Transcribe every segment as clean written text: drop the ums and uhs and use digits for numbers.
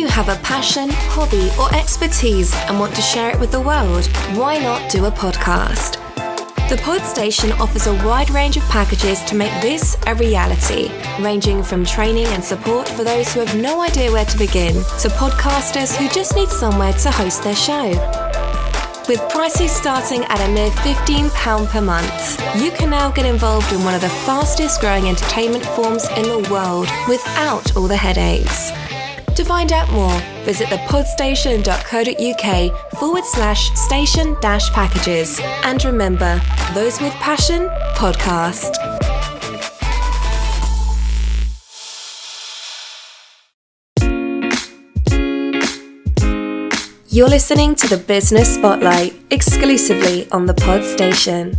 you have a passion, hobby, or expertise and want to share it with the world? Why not do a podcast? The Podstation offers a wide range of packages to make this a reality, ranging from training and support for those who have no idea where to begin, to podcasters who just need somewhere to host their show. With prices starting at a mere £15 per month, you can now get involved in one of the fastest growing entertainment forms in the world without all the headaches. To find out more, visit thepodstation.co.uk/station-packages. And remember, those with passion, podcast. You're listening to the Business Spotlight, exclusively on the Podstation.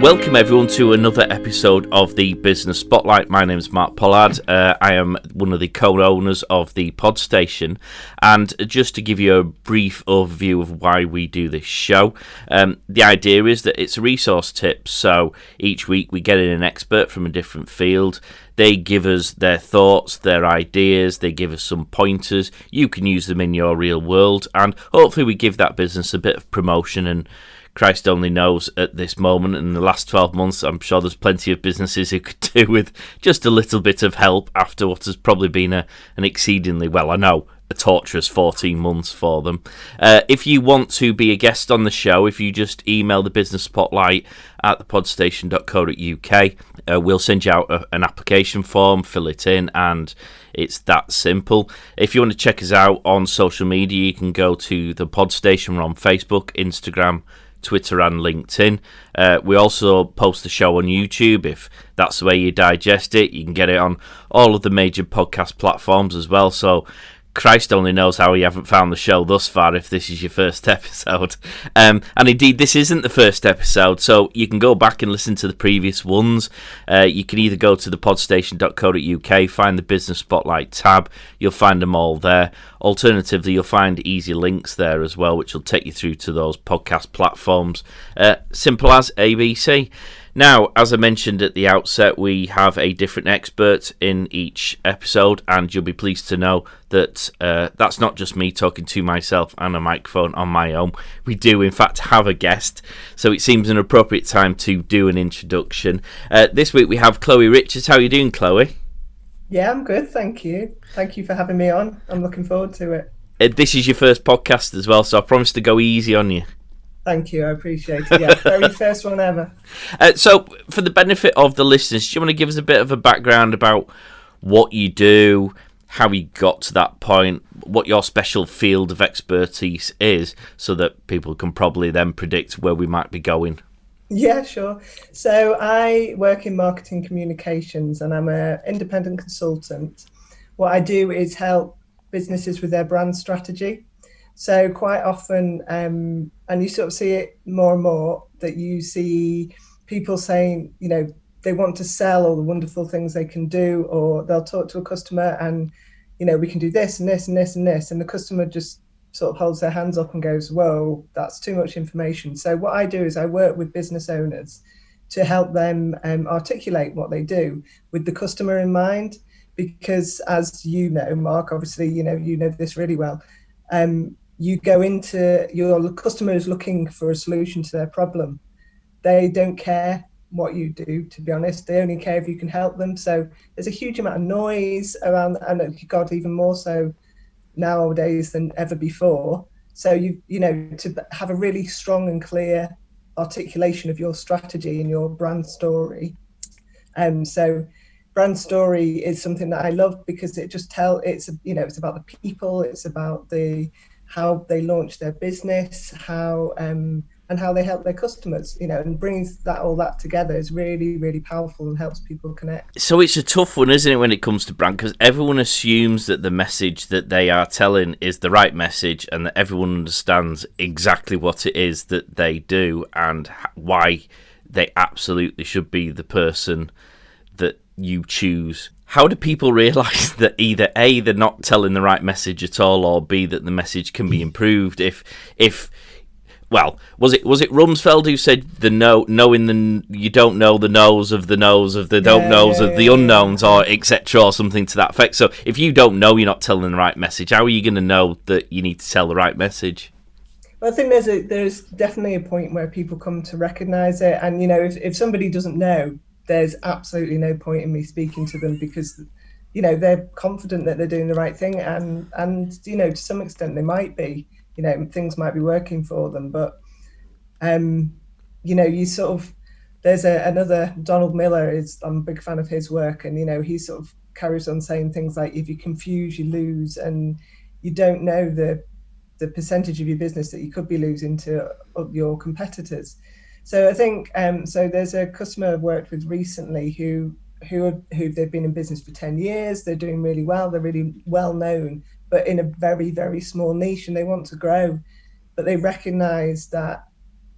Welcome everyone to another episode of the Business Spotlight. My name is Mark Pollard. I am one of the co-owners of the Podstation, and just to give you a brief overview of why we do this show, the idea is that it's a resource tip. So each week we get in an expert from a different field. They give us their thoughts, their ideas, they give us some pointers. You can use them in your real world, and hopefully we give that business a bit of promotion. And Christ only knows at this moment, in the last 12 months, I'm sure there's plenty of businesses who could do with just a little bit of help after what has probably been an exceedingly, well, I know, a torturous 14 months for them. If you want to be a guest on the show, if you just email the Business Spotlight at thepodstation.co.uk, we'll send you out an application form, fill it in, and it's that simple. If you want to check us out on social media, you can go to the Podstation. We're on Facebook, Instagram, Twitter and LinkedIn. We also post the show on YouTube. If that's the way you digest it, you can get it on all of the major podcast platforms as well. So Christ only knows how you haven't found the show thus far if this is your first episode. And indeed, this isn't the first episode, so you can go back and listen to the previous ones. You can either go to thepodstation.co.uk, find the Business Spotlight tab. You'll find them all there. Alternatively, you'll find easy links there as well, which will take you through to those podcast platforms. Simple as ABC. Now, as I mentioned at the outset, we have a different expert in each episode, and you'll be pleased to know that that's not just me talking to myself and a microphone on my own. We do, in fact, have a guest, so it seems an appropriate time to do an introduction. This week we have Chloe Richards. How are you doing, Chloe? Yeah, I'm good, thank you. Thank you for having me on. I'm looking forward to it. This is your first podcast as well, so I promise to go easy on you. Thank you, I appreciate it. Yeah, very first one ever. So, for the benefit of the listeners, do you want to give us a bit of a background about what you do, how you got to that point, what your special field of expertise is, so that people can probably then predict where we might be going? Yeah, sure. So I work in marketing communications and I'm an independent consultant. What I do is help businesses with their brand strategy. So quite often, and you sort of see it more and more, that you see people saying, you know, they want to sell all the wonderful things they can do, or they'll talk to a customer and, you know, we can do this and this and this and this. And the customer just sort of holds their hands up and goes, whoa, that's too much information. So what I do is I work with business owners to help them articulate what they do with the customer in mind. Because as you know, Mark, obviously, you know this really well. You go into your customer is looking for a solution to their problem. They don't care what you do, to be honest. They only care if you can help them. So there's a huge amount of noise around, and God, even more so nowadays than ever before. So you know, to have a really strong and clear articulation of your strategy and your brand story. So brand story is something that I love because it just it's about the people, it's about how they launch their business, and how they help their customers, you know, and brings all that together is really, really powerful and helps people connect. So it's a tough one, isn't it, when it comes to brand? Because everyone assumes that the message that they are telling is the right message and that everyone understands exactly what it is that they do and why they absolutely should be the person that you choose. How do people realise that either A, they're not telling the right message at all, or B, that the message can be improved? If well, was it Rumsfeld who said you don't know the knows of the knows of the don't knows of the unknowns, or etc., or something to that effect. So if you don't know, you're not telling the right message. How are you going to know that you need to tell the right message? Well, I think there's definitely a point where people come to recognise it, and if somebody doesn't know, there's absolutely no point in me speaking to them, because they're confident that they're doing the right thing, and to some extent they might be, things might be working for them, but you sort of, there's another Donald Miller, I'm a big fan of his work, and he sort of carries on saying things like, if you confuse, you lose, and you don't know the percentage of your business that you could be losing to your competitors. So I think so there's a customer I've worked with recently who they've been in business for 10 years, they're doing really well, they're really well known, but in a very, very small niche, and they want to grow. But they recognize that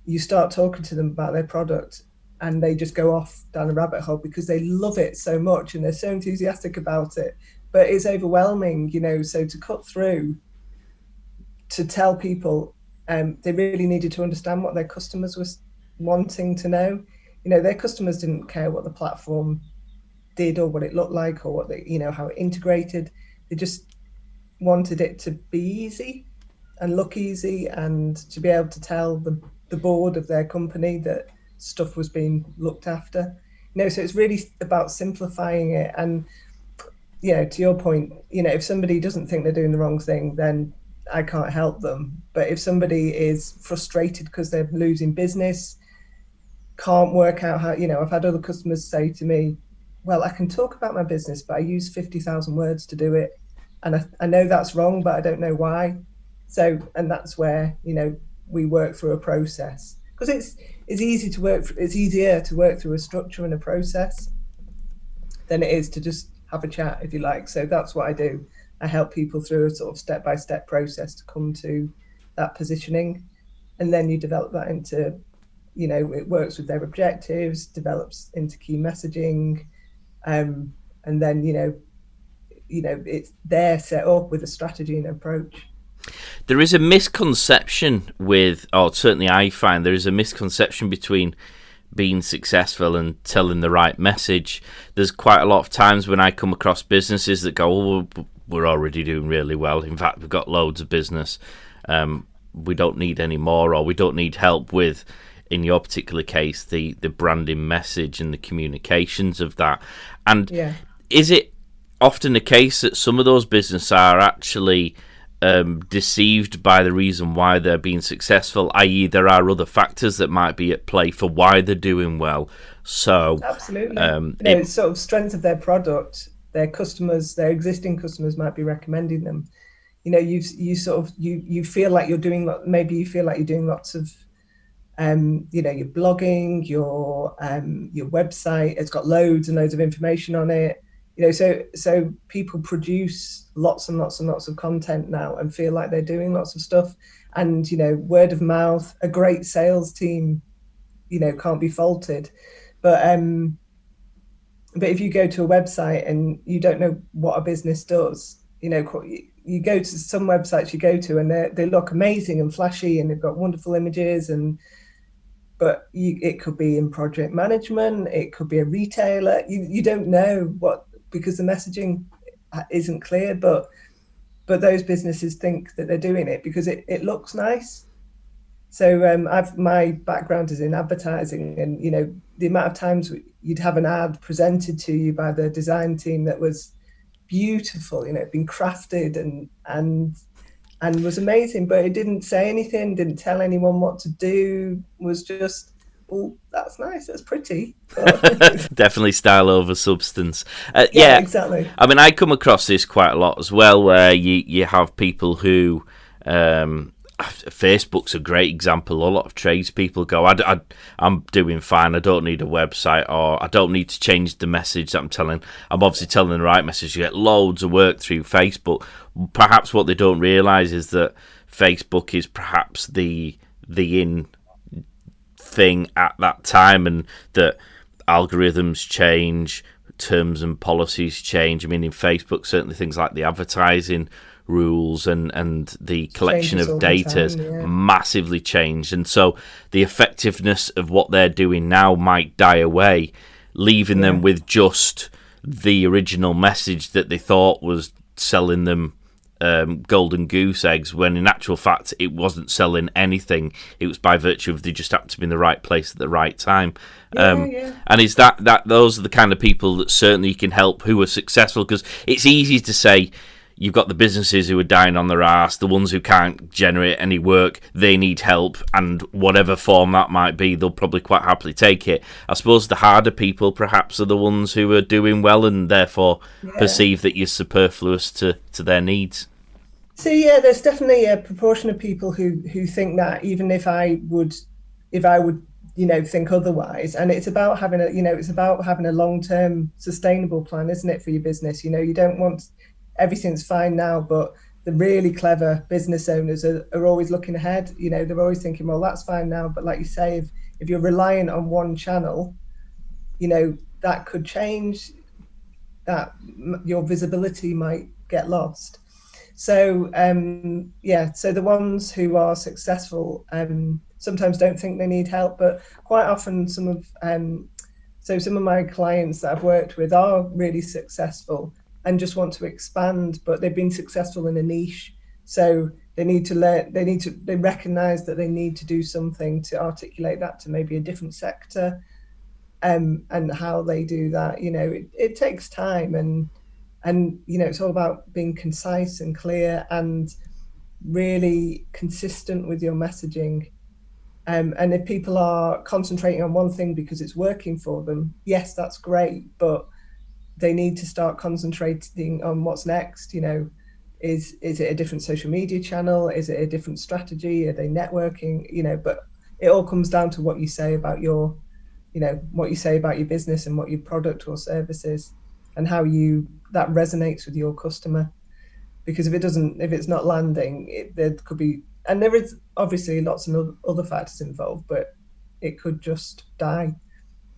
you start talking to them about their product and they just go off down a rabbit hole because they love it so much and they're so enthusiastic about it, but it's overwhelming, so to cut through, to tell people they really needed to understand what their customers were wanting to know. Their customers didn't care what the platform did or what it looked like or what how it integrated. They just wanted it to be easy and look easy, and to be able to tell the board of their company that stuff was being looked after. So it's really about simplifying it. And to your point, if somebody doesn't think they're doing the wrong thing, then I can't help them. But if somebody is frustrated because they're losing business, can't work out how, I've had other customers say to me, well, I can talk about my business, but I use 50,000 words to do it. And I know that's wrong, but I don't know why. So, and that's where, we work through a process, because it's easier to work through a structure and a process than it is to just have a chat, if you like. So that's what I do. I help people through a sort of step-by-step process to come to that positioning. And then you develop that into, it works with their objectives, develops into key messaging. And then, it's there set up with a strategy and approach. There is a misconception or certainly I find there is a misconception between being successful and telling the right message. There's quite a lot of times when I come across businesses that go, oh, we're already doing really well. In fact, we've got loads of business. We don't need any more, or we don't need help with, in your particular case, the branding message and the communications of that. And is it often the case that some of those businesses are actually deceived by the reason why they're being successful, i.e. there are other factors that might be at play for why they're doing well? So absolutely, it's sort of strength of their product. Their customers, their existing customers might be recommending them. You feel like you're doing, maybe you feel like you're doing lots of your blogging, your website, it's got loads and loads of information on it. So people produce lots and lots and lots of content now and feel like they're doing lots of stuff. And, word of mouth, a great sales team, can't be faulted. But if you go to a website and you don't know what a business does, you go to some websites you go to and they look amazing and flashy and they've got wonderful images, but it could be in project management, it could be a retailer. You don't know what, because the messaging isn't clear, but those businesses think that they're doing it because it looks nice. So my background is in advertising, and the amount of times you'd have an ad presented to you by the design team that was beautiful, been crafted and was amazing, but it didn't say anything, didn't tell anyone what to do, was just, oh, that's nice, that's pretty. Definitely style over substance. Yeah, exactly. I mean, I come across this quite a lot as well, where you have people who, Facebook's a great example. A lot of tradespeople go, I'm doing fine, I don't need a website, or I don't need to change the message that I'm telling. I'm obviously telling the right message. You get loads of work through Facebook. Perhaps what they don't realise is that Facebook is perhaps the in thing at that time, and that algorithms change, terms and policies change. I mean, in Facebook, certainly things like the advertising rules and the collection Changes of all the data has time, yeah. massively changed. And so the effectiveness of what they're doing now might die away, leaving them with just the original message that they thought was selling them golden goose eggs, when in actual fact it wasn't selling anything. It was by virtue of they just happened to be in the right place at the right time. And is that those are the kind of people that certainly can help, who are successful? Because it's easy to say you've got the businesses who are dying on their arse, the ones who can't generate any work, they need help, and whatever form that might be, they'll probably quite happily take it. I suppose the harder people perhaps are the ones who are doing well and therefore perceive that you're superfluous to their needs. So yeah, there's definitely a proportion of people who think that, even if I would think otherwise. And it's about having a long-term sustainable plan, isn't it, for your business? You don't want everything's fine now, but the really clever business owners are always looking ahead. They're always thinking, well, that's fine now, but like you say, if you're reliant on one channel, that could change, that your visibility might get lost. So so the ones who are successful sometimes don't think they need help, but quite often some of my clients that I've worked with are really successful and just want to expand, but they've been successful in a niche. So they need to learn, they recognize that they need to do something to articulate that to maybe a different sector, and how they do that. It takes time, and it's all about being concise and clear and really consistent with your messaging. And if people are concentrating on one thing because it's working for them, yes, that's great, but they need to start concentrating on what's next. Is it a different social media channel? Is it a different strategy? Are they networking? But it all comes down to what you say about your business and what your product or service is, and how that resonates with your customer. Because if it's not landing, there could be, and there is obviously lots of other factors involved, but it could just die,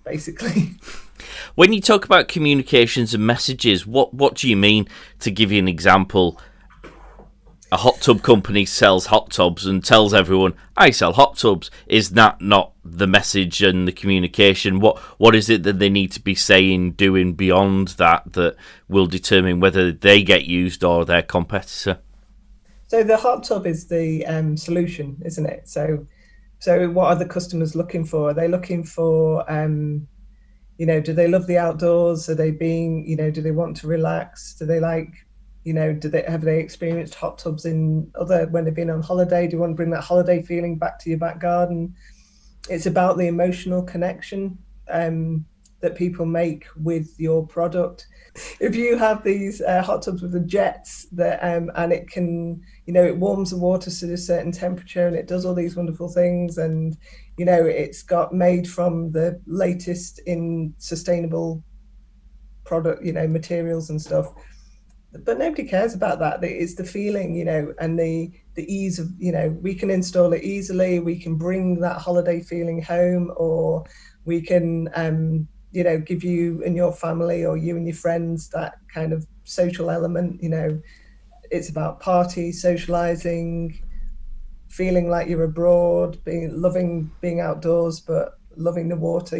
basically. When you talk about communications and messages, what do you mean? To give you an example, a hot tub company sells hot tubs and tells everyone, I sell hot tubs. Is that not the message and the communication? What is it that they need to be saying, doing beyond that will determine whether they get used or their competitor? So the hot tub is the solution, isn't it? So what are the customers looking for? Are they looking for, do they love the outdoors? Are they do they want to relax? Do they like, have they experienced hot tubs when they've been on holiday? Do you want to bring that holiday feeling back to your back garden? It's about the emotional connection that people make with your product. If you have these hot tubs with the jets that and it can, it warms the water to a certain temperature and it does all these wonderful things, and it's got made from the latest in sustainable product, materials and stuff. But nobody cares about that. It's the feeling, and the ease of, we can install it easily. We can bring that holiday feeling home, or we can, give you and your family, or you and your friends, that kind of social element. It's about party, socializing, feeling like you're abroad, loving being outdoors, but loving the water.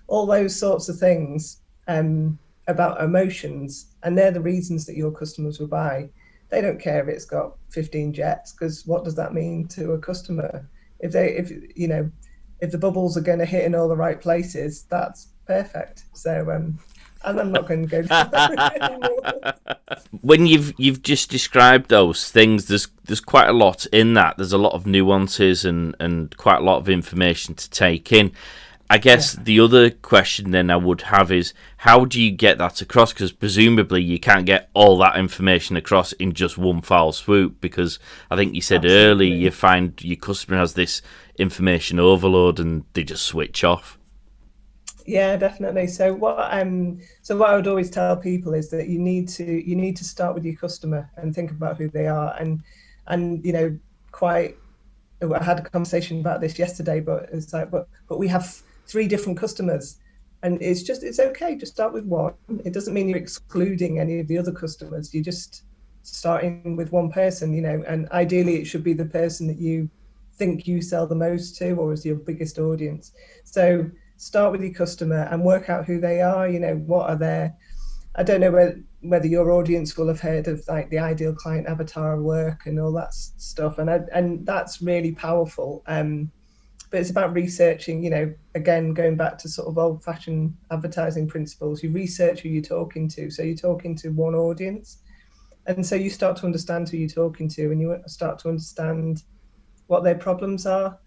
All those sorts of things. About emotions, and they're the reasons that your customers will buy. They don't care if it's got 15 jets, because what does that mean to a customer? If the bubbles are going to hit in all the right places, that's perfect. So and I'm not going to go anymore. When you've just described those things, there's quite a lot in that. There's a lot of nuances and quite a lot of information to take in. I guess the other question then I would have is, how do you get that across? Because presumably you can't get all that information across in just one foul swoop, because I think you said earlier you find your customer has this information overload and they just switch off. Yeah, definitely. So what I would always tell people is that you need to start with your customer and think about who they are, and I had a conversation about this yesterday, but it's like, but we have 3 different customers, and it's okay, just start with one. It doesn't mean you're excluding any of the other customers. You just starting with one person, and ideally it should be the person that you think you sell the most to or is your biggest audience. So start with your customer and work out who they are. What are their, I don't know whether your audience will have heard of like the ideal client avatar work and all that stuff, and that's really powerful. But it's about researching, again, going back to sort of old-fashioned advertising principles. You research who you're talking to. So you're talking to one audience, and so you start to understand who you're talking to, and you start to understand what their problems are.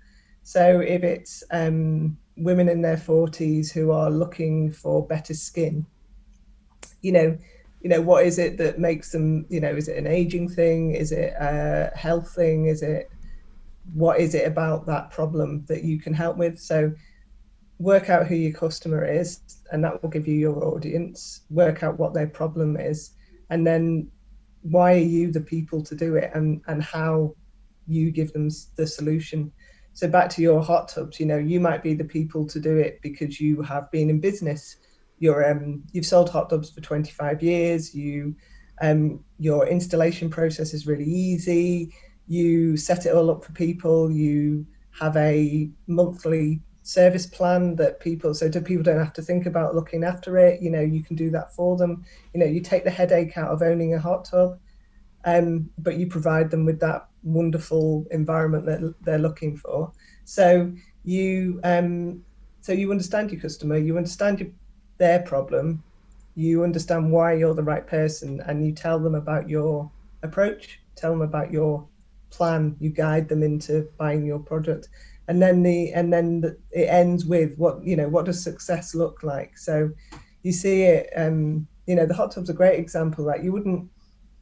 So if it's women in their 40s who are looking for better skin, what is it that makes them, is it an aging thing? Is it a health thing? What is it about that problem that you can help with? So work out who your customer is, and that will give you your audience. Work out what their problem is, and then why are you the people to do it, and how you give them the solution. So back to your hot tubs, you might be the people to do it because you have been in business. You've sold hot tubs for 25 years. Your installation process is really easy. You set it all up for people. You have a monthly service plan that people don't have to think about looking after it. You can do that for them. You take the headache out of owning a hot tub, but you provide them with that wonderful environment that they're looking for. So you understand your customer, you understand their problem, you understand why you're the right person, and you tell them about your approach, tell them about your plan, you guide them into buying your product, and then it ends with what does success look like. So you see it, the hot tub's a great example. Like, you wouldn't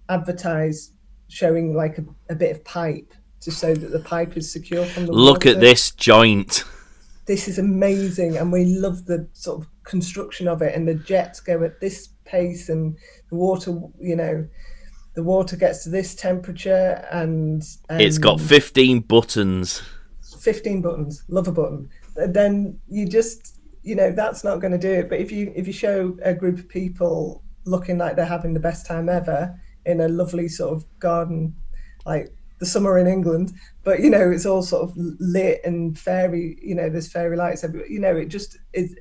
advertise showing like a bit of pipe to show that the pipe is secure from the Look water. at this joint. This is amazing, and we love the sort of construction of it, and the jets go at this pace, and the water gets to this temperature, and It's got 15 buttons. 15 buttons. Love a button. Then you just, that's not going to do it. But if you show a group of people looking like they're having the best time ever in a lovely sort of garden, like the summer in England, but it's all sort of lit and fairy, there's fairy lights everywhere, it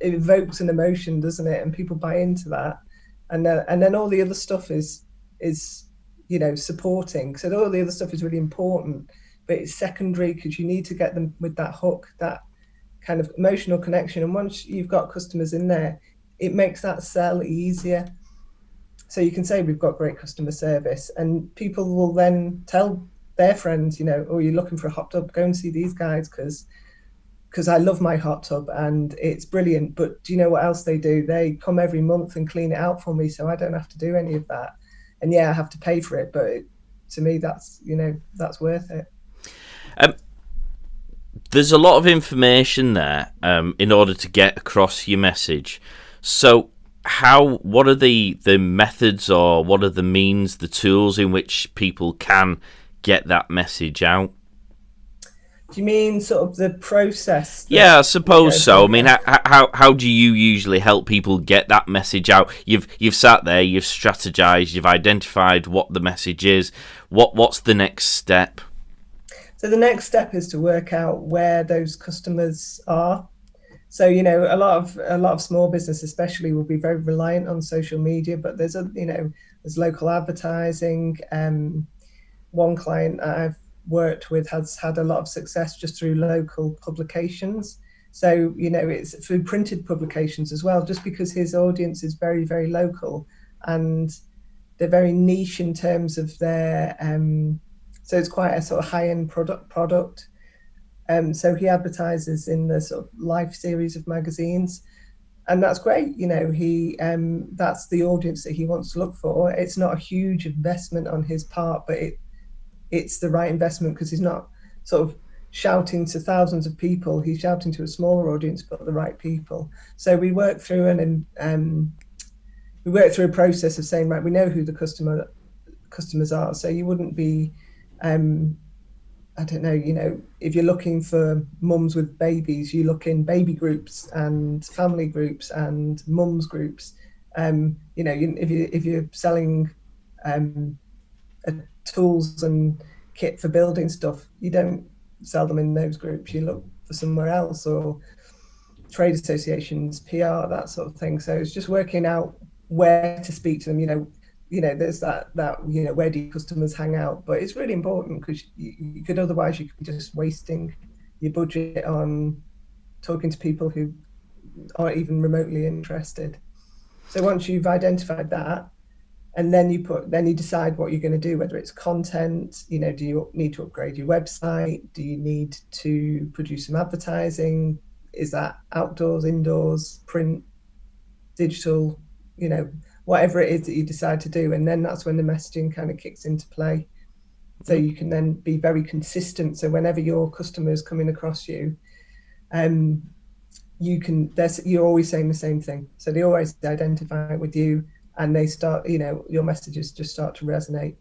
evokes an emotion, doesn't it? And people buy into that, and then all the other stuff is supporting. So all the other stuff is really important, but it's secondary, because you need to get them with that hook, that kind of emotional connection. And once you've got customers in there, it makes that sell easier. So you can say we've got great customer service, and people will then tell their friends, oh, you're looking for a hot tub, go and see these guys because I love my hot tub and it's brilliant. But do you know what else they do? They come every month and clean it out for me, so I don't have to do any of that. And yeah, I have to pay for it, but to me, that's worth it. There's a lot of information there in order to get across your message. So what are the methods, or what are the means, the tools in which people can get that message out? Do you mean sort of the process? Yeah, I suppose so. I mean, how do you usually help people get that message out? You've sat there, you've strategized, you've identified what the message is. What's the next step? So the next step is to work out where those customers are. So a lot of small business, especially, will be very reliant on social media. But there's local advertising. One client I've worked with has had a lot of success just through local publications. So it's through printed publications as well, just because his audience is very, very local, and they're very niche in terms of their so it's quite a sort of high-end product. So he advertises in the sort of Life series of magazines, and that's great. He that's the audience that he wants to look for. It's not a huge investment on his part, but it's the right investment, because he's not sort of shouting to thousands of people. He's shouting to a smaller audience, but the right people. So we work through a process of saying, right, we know who the customers are. So you wouldn't be, I don't know, if you're looking for mums with babies, you look in baby groups and family groups and mums groups. If you're selling a tools and kit for building stuff, you don't sell them in those groups. You look for somewhere else, or trade associations, PR, that sort of thing. So it's just working out where to speak to them. There's that where do your customers hang out? But it's really important, because you could otherwise you could be just wasting your budget on talking to people who aren't even remotely interested. So once you've identified that, and then you decide what you're going to do, whether it's content, do you need to upgrade your website? Do you need to produce some advertising? Is that outdoors, indoors, print, digital, whatever it is that you decide to do. And then that's when the messaging kind of kicks into play. So you can then be very consistent. So whenever your customer is coming across you, you're always saying the same thing. So they always identify with you, and they start, your messages just start to resonate.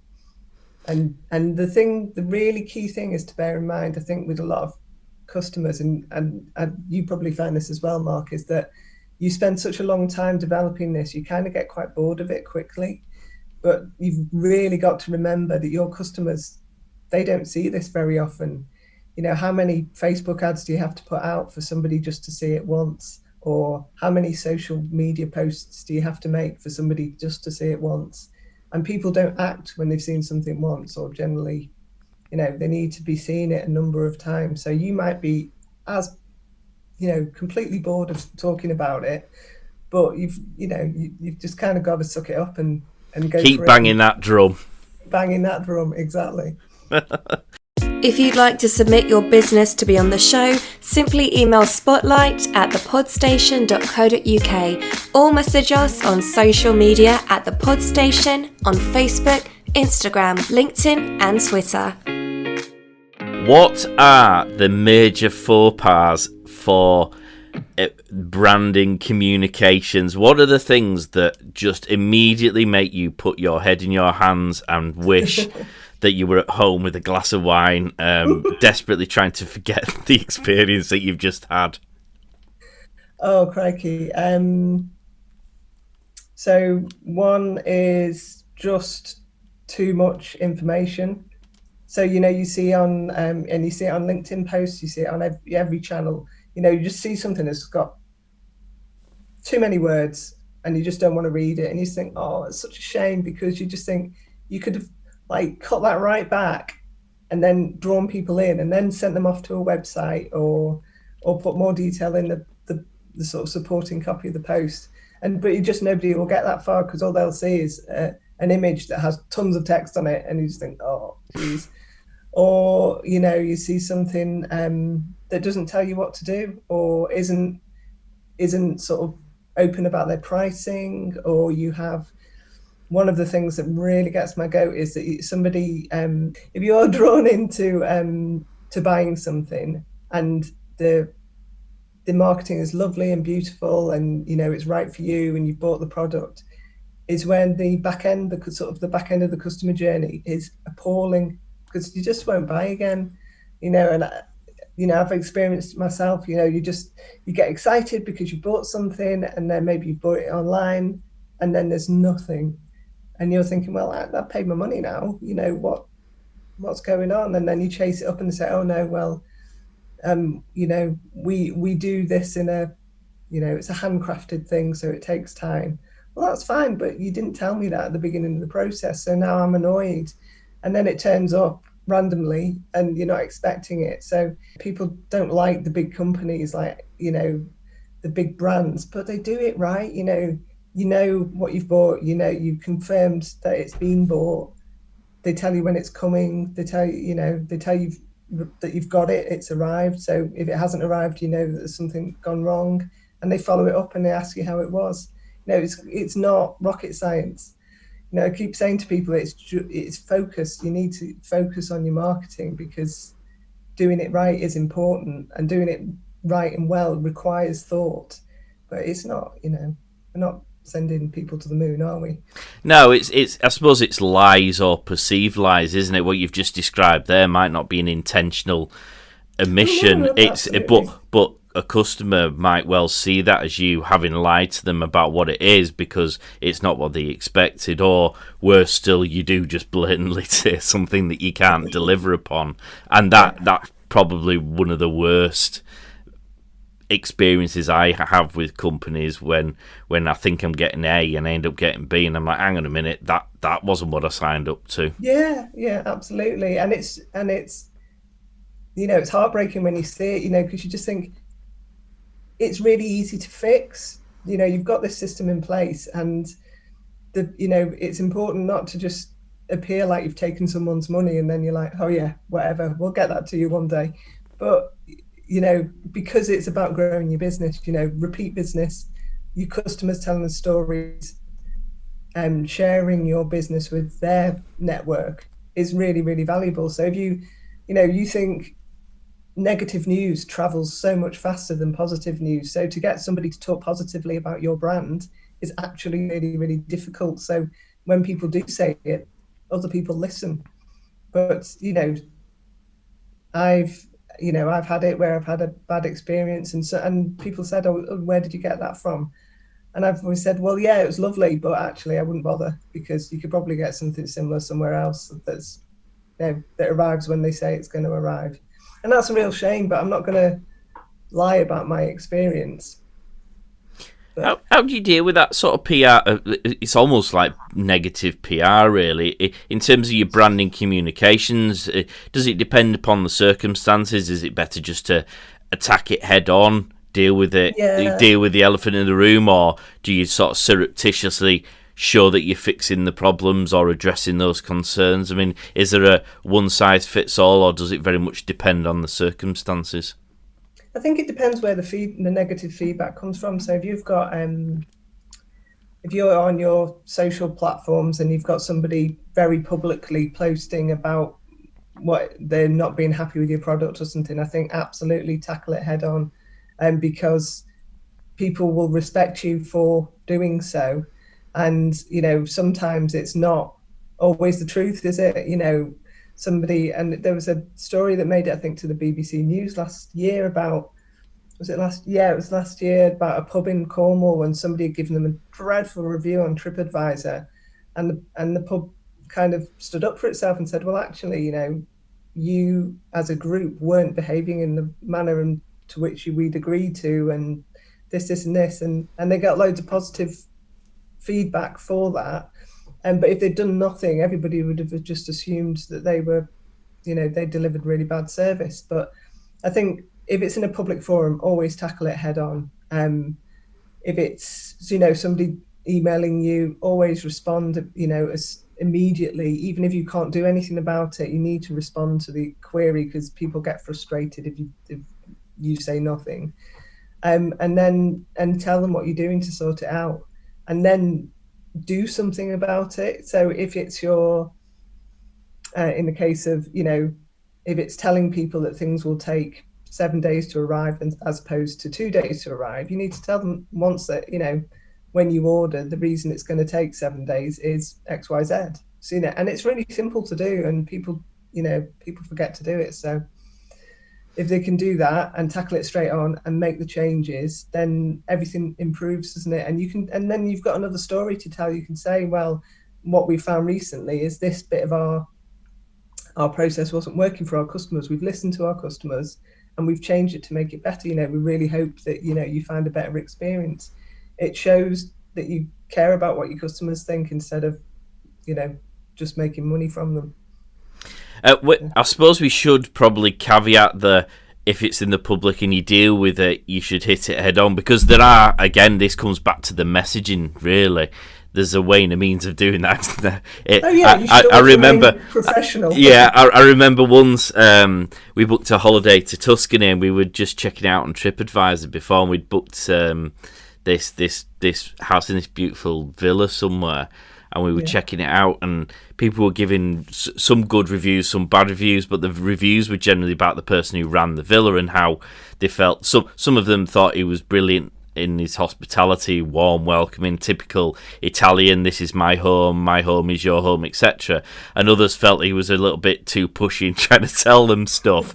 And the really key thing is to bear in mind, I think, with a lot of customers, and you probably find this as well, Mark, is that you spend such a long time developing this, you kind of get quite bored of it quickly. But you've really got to remember that your customers, they don't see this very often. How many Facebook ads do you have to put out for somebody just to see it once? Or how many social media posts do you have to make for somebody just to see it once? And people don't act when they've seen something once, or generally, they need to be seeing it a number of times. So you might be completely bored of talking about it, but you've just kind of got to suck it up and go. Keep banging that drum. Banging that drum, exactly. If you'd like to submit your business to be on the show, simply email spotlight@thepodstation.co.uk or message us on social media at The Podstation on Facebook, Instagram, LinkedIn and Twitter. What are the major faux pas for branding communications? What are the things that just immediately make you put your head in your hands and wish that you were at home with a glass of wine, desperately trying to forget the experience that you've just had? Oh, crikey. So one is just too much information. So, you see on, and you see it on LinkedIn posts, you see it on every channel, you just see something that's got too many words and you just don't want to read it. And you just think, oh, it's such a shame, because you just think you could have cut that right back and then drawn people in and then sent them off to a website, or put more detail in the sort of supporting copy of the post. But nobody will get that far, because all they'll see is an image that has tons of text on it, and you just think, oh, geez. Or, you see something that doesn't tell you what to do, or isn't sort of open about their pricing. Or you have one of the things that really gets my goat is that somebody, if you're drawn into to buying something, and the marketing is lovely and beautiful, and it's right for you, and you've bought the product, is when the back end of the customer journey is appalling, because you just won't buy again. And I've experienced myself. You get excited because you bought something, and then maybe you bought it online, and then there's nothing, and you're thinking, well, I paid my money now. What's going on? And then you chase it up and say, oh no, well, we do this in a, it's a handcrafted thing, so it takes time. Well, that's fine, but you didn't tell me that at the beginning of the process, so now I'm annoyed. And then it turns up randomly and you're not expecting it. So people don't like the big companies, the big brands, but they do it right. You know what you've bought, you've confirmed that it's been bought. They tell you when it's coming. They tell you that you've got it, it's arrived. So if it hasn't arrived, that there's something gone wrong, and they follow it up and they ask you how it was. It's not rocket science. I keep saying to people, it's focus. You need to focus on your marketing, because doing it right is important, and doing it right and well requires thought. But it's not, we're not sending people to the moon, are we? No, it's. I suppose it's lies or perceived lies, isn't it? What you've just described there might not be an intentional omission. No, but a customer might well see that as you having lied to them about what it is because it's not what they expected, or worse still, you do just blatantly say something that you can't deliver upon, and that's probably one of the worst experiences I have with companies when I think I'm getting A and I end up getting B, and I'm like, hang on a minute, that wasn't what I signed up to. Yeah, absolutely. And it's it's heartbreaking when you see it, because you just think it's really easy to fix. You've got this system in place, and it's important not to just appear like you've taken someone's money and then you're like, oh yeah, whatever, we'll get that to you one day. But because it's about growing your business, repeat business, your customers telling the stories, and sharing your business with their network is really, really valuable. So if you think negative news travels so much faster than positive news, so to get somebody to talk positively about your brand is actually really, really difficult. So when people do say it, other people listen. But I've had it where I've had a bad experience, and people said, oh, where did you get that from? And I've always said, well, yeah, it was lovely, but actually I wouldn't bother, because you could probably get something similar somewhere else that arrives when they say it's going to arrive. And that's a real shame, but I'm not going to lie about my experience. How do you deal with that sort of PR? It's almost like negative PR, really. In terms of your branding communications, does it depend upon the circumstances? Is it better just to attack it head on, deal with it, deal with the elephant in the room, or do you sort of surreptitiously show that you're fixing the problems or addressing those concerns? I mean, is there a one-size-fits-all, or does it very much depend on the circumstances? I think it depends where the negative feedback comes from. So if you've got, if you're on your social platforms and you've got somebody very publicly posting about what they're not being happy with your product or something, I think absolutely tackle it head on, because people will respect you for doing so. And, sometimes it's not always the truth, is it? And there was a story that made it, I think, to the BBC News last year about, it was last year, about a pub in Cornwall when somebody had given them a dreadful review on TripAdvisor, and the pub kind of stood up for itself and said, well, actually, you as a group weren't behaving in the manner to which we'd agreed to, and this and this, and they got loads of positive feedback for that. But if they'd done nothing, everybody would have just assumed that they were, they delivered really bad service. But I think if it's in a public forum, always tackle it head on. If it's, somebody emailing you, always respond, as immediately. Even if you can't do anything about it, you need to respond to the query, because people get frustrated if you say nothing. And tell them what you're doing to sort it out, and then do something about it. So if it's your, in the case of, if it's telling people that things will take 7 days to arrive as opposed to 2 days to arrive, you need to tell them once that, when you order, the reason it's going to take 7 days is X, Y, Z. So, and it's really simple to do, and people forget to do it. So if they can do that and tackle it straight on and make the changes, then everything improves, doesn't it? And then you've got another story to tell. You can say, well, what we found recently is this bit of our process wasn't working for our customers. We've listened to our customers and we've changed it to make it better. We really hope that, you find a better experience. It shows that you care about what your customers think instead of, just making money from them. I suppose we should probably caveat if it's in the public and you deal with it, you should hit it head on, because there are, again, this comes back to the messaging, really. There's a way and a means of doing that. I remember professional. Yeah, I remember once we booked a holiday to Tuscany, and we were just checking out on TripAdvisor before, and we'd booked this house in this beautiful villa somewhere. And we were checking it out, and people were giving some good reviews, some bad reviews, but the reviews were generally about the person who ran the villa and how they felt. Some of them thought he was brilliant in his hospitality, warm, welcoming, typical Italian, this is my home is your home, etc. And others felt he was a little bit too pushy and trying to tell them stuff.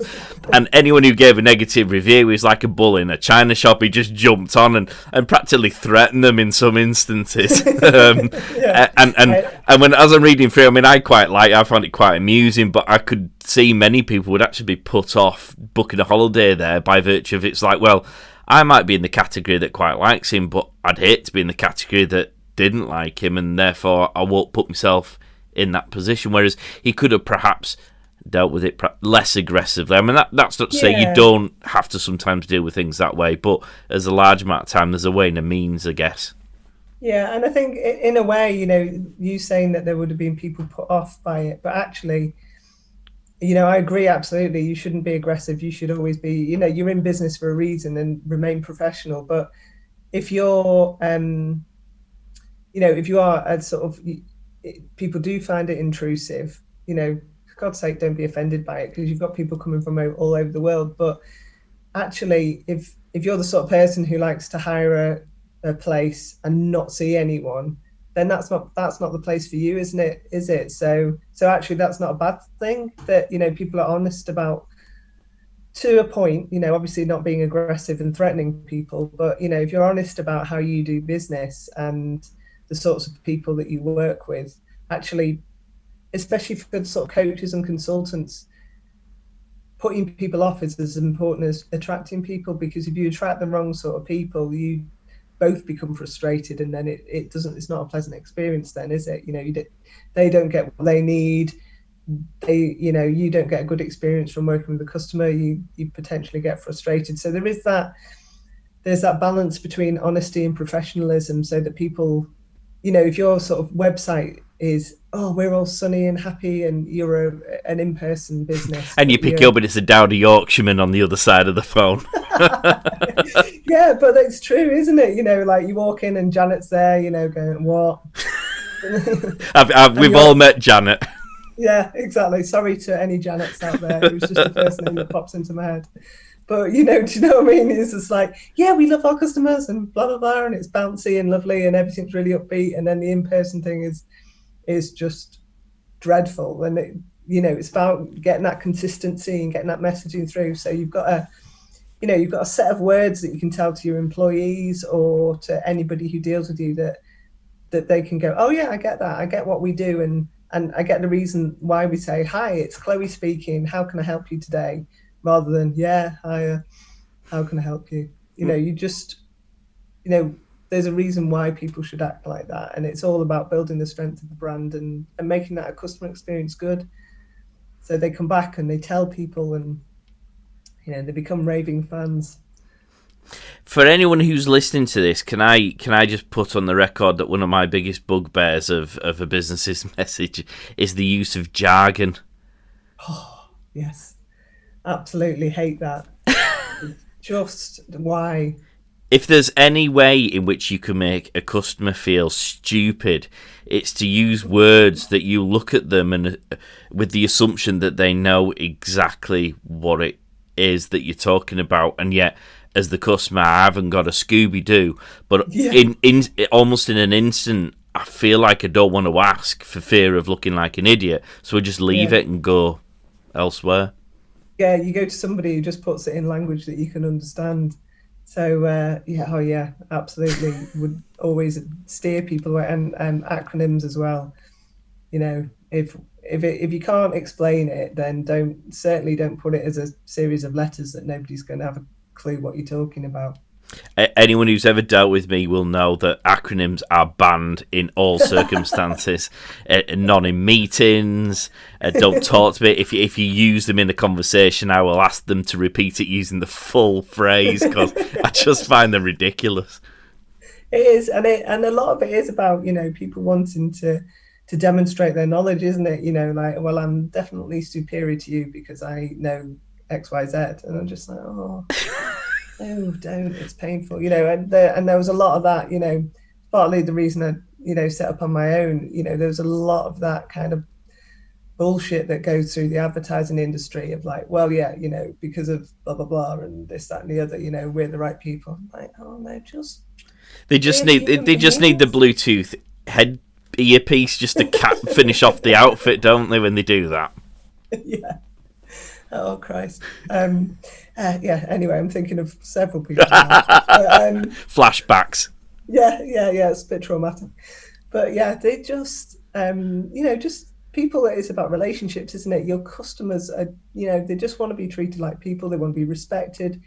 And anyone who gave a negative review was like a bull in a china shop. He just jumped on and practically threatened them in some instances. And when, as I'm reading through, I mean, I found it quite amusing, but I could see many people would actually be put off booking a holiday there by virtue of it's like, well, I might be in the category that quite likes him, but I'd hate to be in the category that didn't like him, and therefore I won't put myself in that position. Whereas he could have perhaps dealt with it less aggressively. I mean, that's not to say you don't have to sometimes deal with things that way, but as a large amount of time, there's a way and a means, I guess. Yeah, and I think in a way, you saying that there would have been people put off by it, but actually, I agree absolutely. You shouldn't be aggressive. You should always be, you're in business for a reason and remain professional. But if you're, if you are a sort of, people do find it intrusive, for God's sake, don't be offended by it, because you've got people coming from all over the world. But actually, if you're the sort of person who likes to hire a place and not see anyone, then that's not the place for you, isn't it? Is it? So actually, that's not a bad thing that people are honest about, to a point. Obviously not being aggressive and threatening people, but if you're honest about how you do business and the sorts of people that you work with, actually, especially for the sort of coaches and consultants, putting people off is as important as attracting people, because if you attract the wrong sort of people, you both become frustrated, and then it's not a pleasant experience then, is it? They don't get what they need. You don't get a good experience from working with the customer. You potentially get frustrated. So there's that balance between honesty and professionalism, so that people, if your sort of website is, oh, we're all sunny and happy, and you're an in-person business, and you pick up and it's a dowdy Yorkshireman on the other side of the phone. Yeah, but it's true, isn't it? Like you walk in and Janet's there, going, what? We've all met Janet. Yeah, exactly. Sorry to any Janets out there. It was just the first name that pops into my head. But, do you know what I mean? It's just like, yeah, we love our customers and blah, blah, blah, and it's bouncy and lovely and everything's really upbeat. And then the in-person thing is just dreadful. And, it's about getting that consistency and getting that messaging through. So you've got a set of words that you can tell to your employees or to anybody who deals with you that they can go, oh yeah, I get that. I get what we do. And I get the reason why we say, hi, it's Chloe speaking. How can I help you today? Rather than, yeah, hi, how can I help you? You just, there's a reason why people should act like that. And it's all about building the strength of the brand and making that a customer experience good. So they come back and they tell people, and they become raving fans. For anyone who's listening to this, can I just put on the record that one of my biggest bugbears of a business's message is the use of jargon? Oh, yes. Absolutely hate that. Just why? If there's any way in which you can make a customer feel stupid, it's to use words that you look at them and with the assumption that they know exactly what it is that you're talking about, and yet as the customer, I haven't got a Scooby-Doo, but in almost in an instant, I feel like I don't want to ask for fear of looking like an idiot, so I just leave it and go elsewhere. Yeah, you go to somebody who just puts it in language that you can understand. So absolutely, would always steer people away, and acronyms as well. If you can't explain it, then certainly don't put it as a series of letters that nobody's going to have a clue what you're talking about. Anyone who's ever dealt with me will know that acronyms are banned in all circumstances. None in meetings. Don't talk to me. If you use them in a conversation, I will ask them to repeat it using the full phrase, because I just find them ridiculous. It is, and a lot of it is about people wanting to demonstrate their knowledge, isn't it? Like, well, I'm definitely superior to you because I know X, Y, Z, and I'm just like, oh. Oh, don't, it's painful, and there was a lot of that, partly the reason I, set up on my own, there was a lot of that kind of bullshit that goes through the advertising industry of like, well, yeah, because of blah blah blah and this, that, and the other, we're the right people. I'm like, oh no, just They just need the Bluetooth head earpiece just to finish off the outfit, don't they? When they do that. Yeah. Oh Christ. Yeah. Anyway, I'm thinking of several people. Flashbacks. Yeah. It's a bit traumatic, but yeah, they just, just people. It's about relationships, isn't it? Your customers are, they just want to be treated like people. They want to be respected.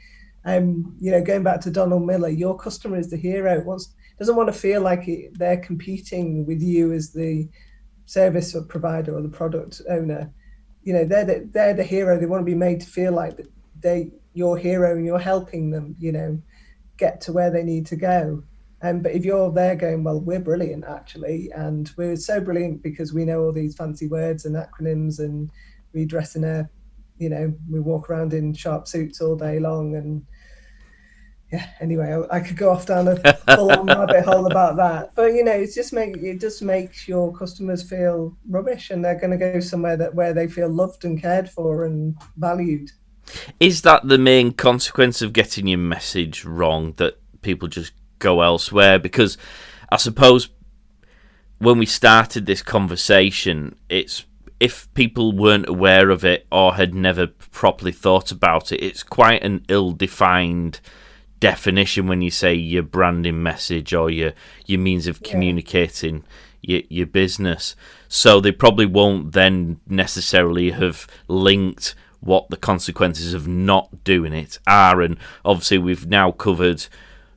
Going back to Donald Miller, your customer is the hero. Doesn't want to feel like they're competing with you as the service provider or the product owner. They're the hero. They want to be made to feel like that you're hero and you're helping them, get to where they need to go. But if you're there going, well, we're brilliant actually, and we're so brilliant because we know all these fancy words and acronyms, and we dress in we walk around in sharp suits all day long, and yeah. Anyway, I could go off down a full-on rabbit hole about that, but it just makes your customers feel rubbish, and they're going to go somewhere where they feel loved and cared for and valued. Is that the main consequence of getting your message wrong, that people just go elsewhere? Because I suppose when we started this conversation, it's if people weren't aware of it or had never properly thought about it, it's quite an ill-defined definition when you say your branding message or your means of communicating your business. So they probably won't then necessarily have linked what the consequences of not doing it are. And obviously we've now covered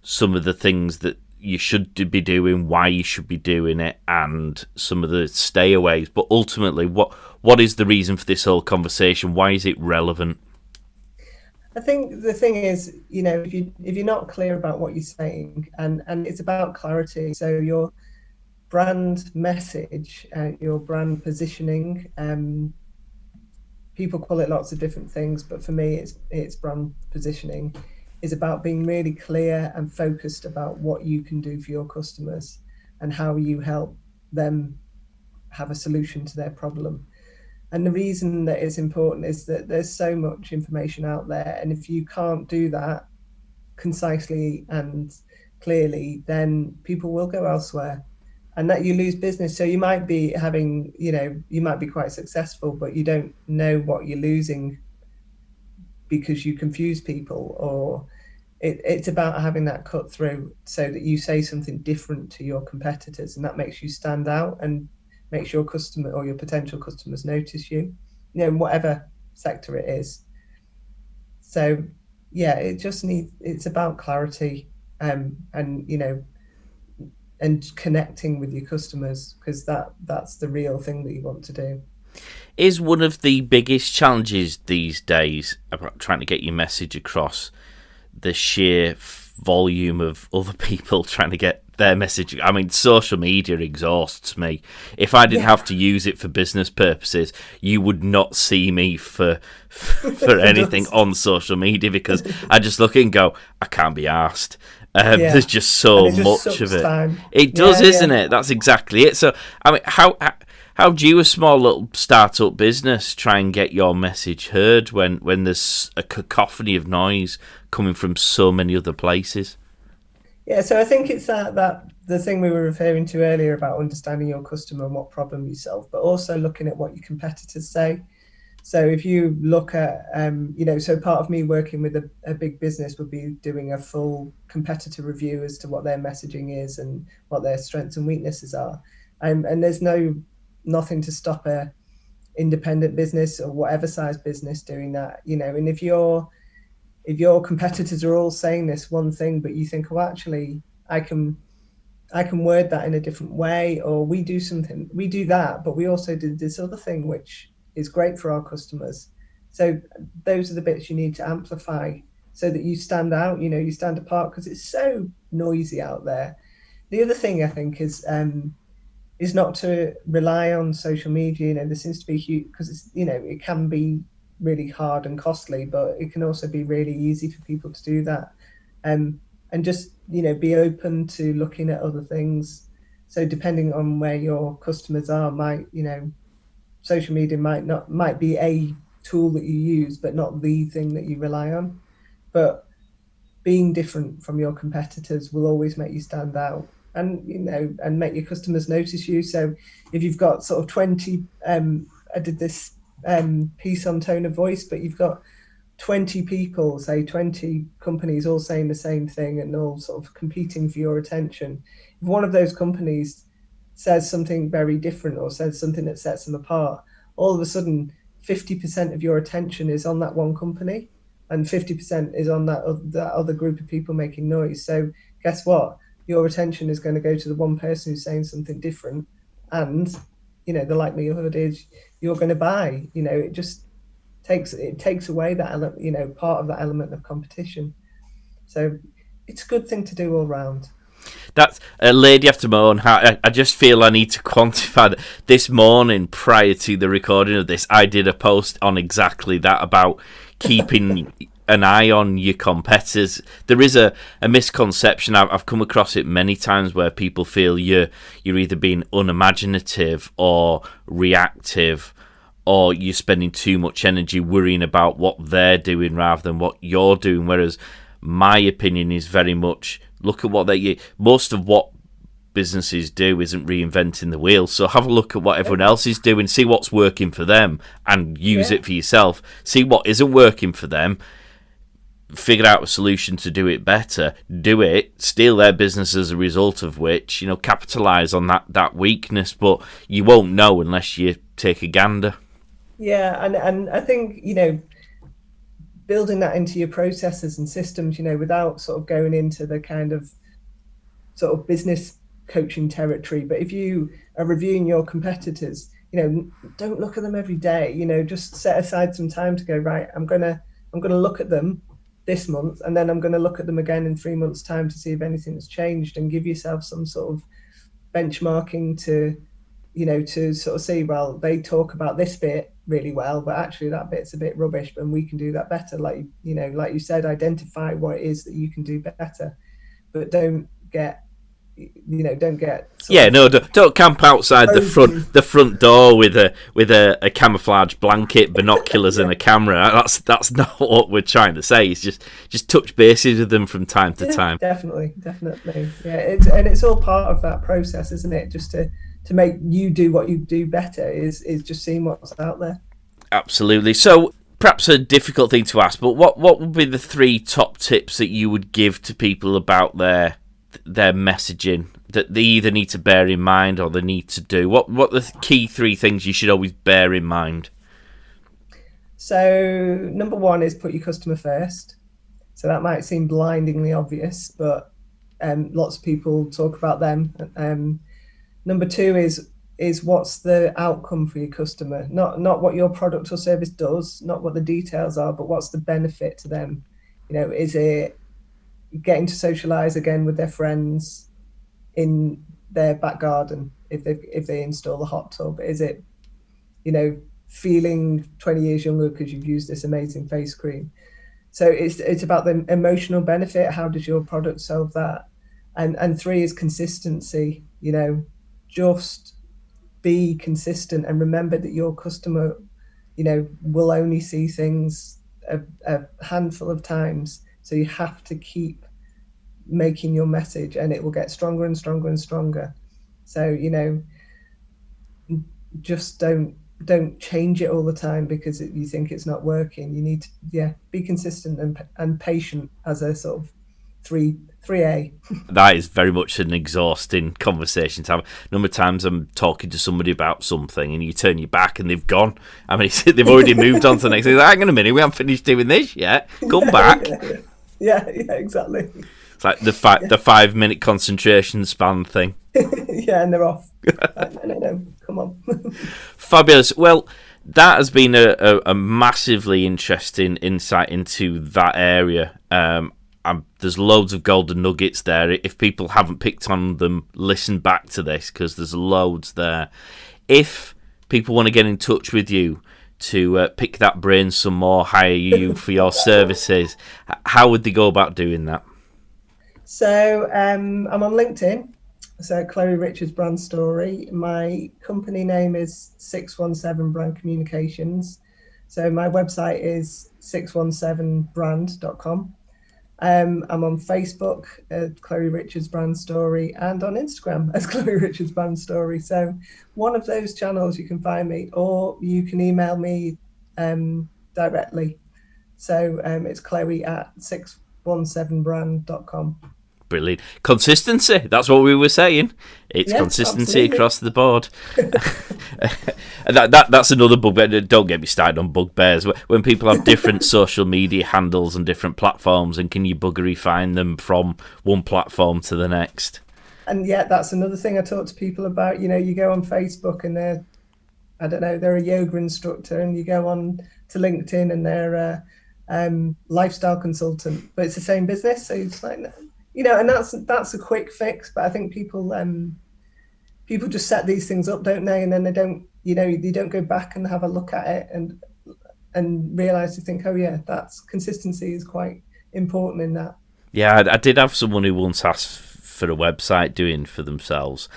some of the things that you should be doing, why you should be doing it, and some of the stayaways. But ultimately, what is the reason for this whole conversation? Why is it relevant? I think the thing is, if you're not clear about what you're saying, and it's about clarity. So your brand message, your brand positioning, people call it lots of different things, but for me, it's brand positioning, is about being really clear and focused about what you can do for your customers and how you help them have a solution to their problem. And the reason that it's important is that there's so much information out there, and if you can't do that concisely and clearly, then people will go elsewhere, and that you lose business. So you might be having, you might be quite successful, but you don't know what you're losing because you confuse people, or it's about having that cut through so that you say something different to your competitors, and that makes you stand out and makes your customer or your potential customers notice you, in whatever sector it is. So yeah, it's about clarity, and connecting with your customers, because that's the real thing that you want to do. Is one of the biggest challenges these days about trying to get your message across the sheer volume of other people trying to get their message? I mean, social media exhausts me. If I didn't have to use it for business purposes, you would not see me for anything on social media, because I just look and go, I can't be arsed. There's just so much of it. Time. It does, isn't it? That's exactly it. So, I mean, how do you, a small little startup business, try and get your message heard when there's a cacophony of noise coming from so many other places? Yeah, so I think it's that the thing we were referring to earlier about understanding your customer and what problem you solve, but also looking at what your competitors say. So if you look at, so part of me working with a big business would be doing a full competitor review as to what their messaging is and what their strengths and weaknesses are. And there's nothing to stop a independent business or whatever size business doing that, and if your competitors are all saying this one thing, but you think, oh, actually, I can word that in a different way, or we do that, but we also do this other thing, which is great for our customers. So those are the bits you need to amplify so that you stand out, you stand apart, because it's so noisy out there. The other thing I think is not to rely on social media. There seems to be huge, because it's, it can be really hard and costly, but it can also be really easy for people to do that, and just be open to looking at other things. So depending on where your customers are, might social media might be a tool that you use, but not the thing that you rely on. But being different from your competitors will always make you stand out, and and make your customers notice you. So if you've got sort of 20, I did this piece on tone of voice, but you've got 20 people, say 20 companies all saying the same thing and all sort of competing for your attention. If one of those companies says something very different or says something that sets them apart, all of a sudden 50% of your attention is on that one company and 50% is on that other group of people making noise. So guess what? Your attention is going to go to the one person who's saying something different, and the likelihood is you're going to buy. It just takes away that part of that element of competition. So it's a good thing to do all round. That's a lady after my own heart. I just feel I need to quantify that. This morning, prior to the recording of this, I did a post on exactly that, about keeping an eye on your competitors. There is a misconception. I've come across it many times where people feel you're either being unimaginative or reactive, or you're spending too much energy worrying about what they're doing rather than what you're doing. Whereas my opinion is very much, look at what most of what businesses do isn't reinventing the wheel. So have a look at what everyone else is doing, see what's working for them, and use it for yourself. See what isn't working for them, figure out a solution to do it better, do it, steal their business as a result of which, capitalise on that weakness. But you won't know unless you take a gander. Yeah, and I think, building that into your processes and systems, without sort of going into the kind of sort of business coaching territory. But if you are reviewing your competitors, don't look at them every day, just set aside some time to go, right, I'm going to look at them this month, and then I'm going to look at them again in 3 months' time to see if anything has changed, and give yourself some sort of benchmarking to sort of see, well, they talk about this bit really well, but actually that bit's a bit rubbish, and we can do that better. Like you said, identify what it is that you can do better, but don't get don't camp outside the front door with a camouflage blanket, binoculars, and a camera. That's not what we're trying to say. It's just touch bases with them from time to time. Definitely. Yeah, it's all part of that process, isn't it? Just to make you do what you do better is just seeing what's out there. Absolutely. So perhaps a difficult thing to ask, but what would be the 3 top tips that you would give to people about their messaging that they either need to bear in mind or they need to do? What are the key 3 things you should always bear in mind? So number 1 is put your customer first. So that might seem blindingly obvious, but lots of people talk about them. Number 2 is what's the outcome for your customer? Not what your product or service does, not what the details are, but what's the benefit to them? Is it getting to socialize again with their friends in their back garden if they install a hot tub? Is it feeling 20 years younger because you've used this amazing face cream? So it's about the emotional benefit. How does your product solve that? And 3 is consistency. Just be consistent and remember that your customer will only see things a handful of times. So you have to keep making your message, and it will get stronger and stronger and stronger. So just don't change it all the time because you think it's not working. You need to be consistent and patient as a sort of 3A. That is very much an exhausting conversation to have. A number of times I'm talking to somebody about something and you turn your back and they've gone. I mean, they've already moved on to the next thing. Hang on a minute, we haven't finished doing this yet. Come back. Yeah, exactly. It's like the 5-minute concentration span thing. Yeah, and they're off. No, come on. Fabulous. Well, that has been a massively interesting insight into that area. There's loads of golden nuggets there. If people haven't picked on them, listen back to this because there's loads there. If people want to get in touch with you to pick that brain some more, hire you for your services, how would they go about doing that? So I'm on LinkedIn. So Chloe Richards Brand Story. My company name is 617 Brand Communications. So my website is 617brand.com. I'm on Facebook as Chloe Richards Brand Story, and on Instagram as Chloe Richards Brand Story. So one of those channels you can find me, or you can email me directly. So it's Chloe at 617brand.com. Brilliant. Consistency. That's what we were saying. It's consistency absolutely. across the board. That's another bugbear. Don't get me started on bugbears. When people have different social media handles and different platforms, and can you buggery find them from one platform to the next? And that's another thing I talk to people about. You go on Facebook and they're a yoga instructor, and you go on to LinkedIn and they're a lifestyle consultant, but it's the same business. So it's like, and that's a quick fix. But I think people just set these things up, don't they? And then they don't go back and have a look at it and realize to think, that's consistency is quite important in that. Yeah, I did have someone who once asked for a website doing for themselves,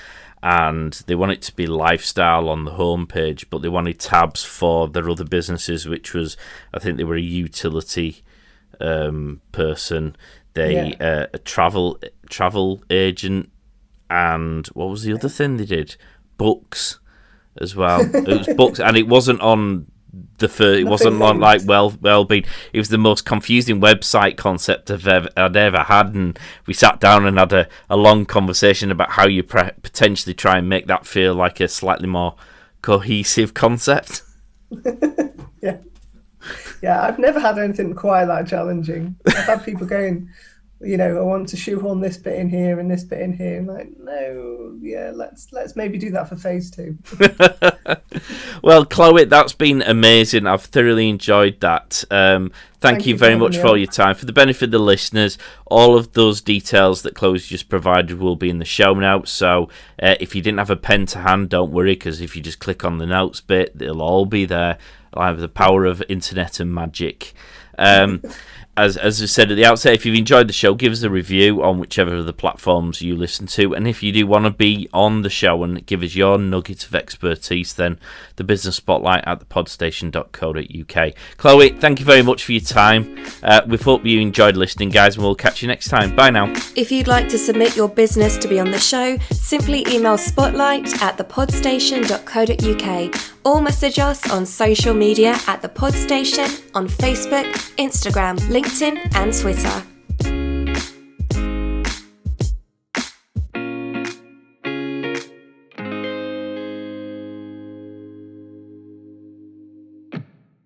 and they want it to be lifestyle on the homepage, but they wanted tabs for their other businesses, which was, I think they were a utility person, a travel agent, and what was the other thing they did? Books as well. It was books, and it wasn't on the first. It wasn't on like well-being. It was the most confusing website concept I'd ever had, and we sat down and had a long conversation about how you potentially try and make that feel like a slightly more cohesive concept. Yeah, I've never had anything quite that challenging. I've had people going, I want to shoehorn this bit in here and this bit in here. I'm like, no, let's maybe do that for phase 2. Well, Chloe, that's been amazing. I've thoroughly enjoyed that. Thank you very much for all your time. For the benefit of the listeners, all of those details that Chloe's just provided will be in the show notes. So if you didn't have a pen to hand, don't worry, because if you just click on the notes bit, they'll all be there. I have the power of internet and magic. As I said at the outset, if you've enjoyed the show, give us a review on whichever of the platforms you listen to. And if you do want to be on the show and give us your nugget of expertise, then the business spotlight at thepodstation.co.uk. Chloe, thank you very much for your time. We hope you enjoyed listening, guys, and we'll catch you next time. Bye now. If you'd like to submit your business to be on the show, simply email spotlight@thepodstation.co.uk or message us on social media at The Podstation on Facebook, Instagram, LinkedIn and Twitter.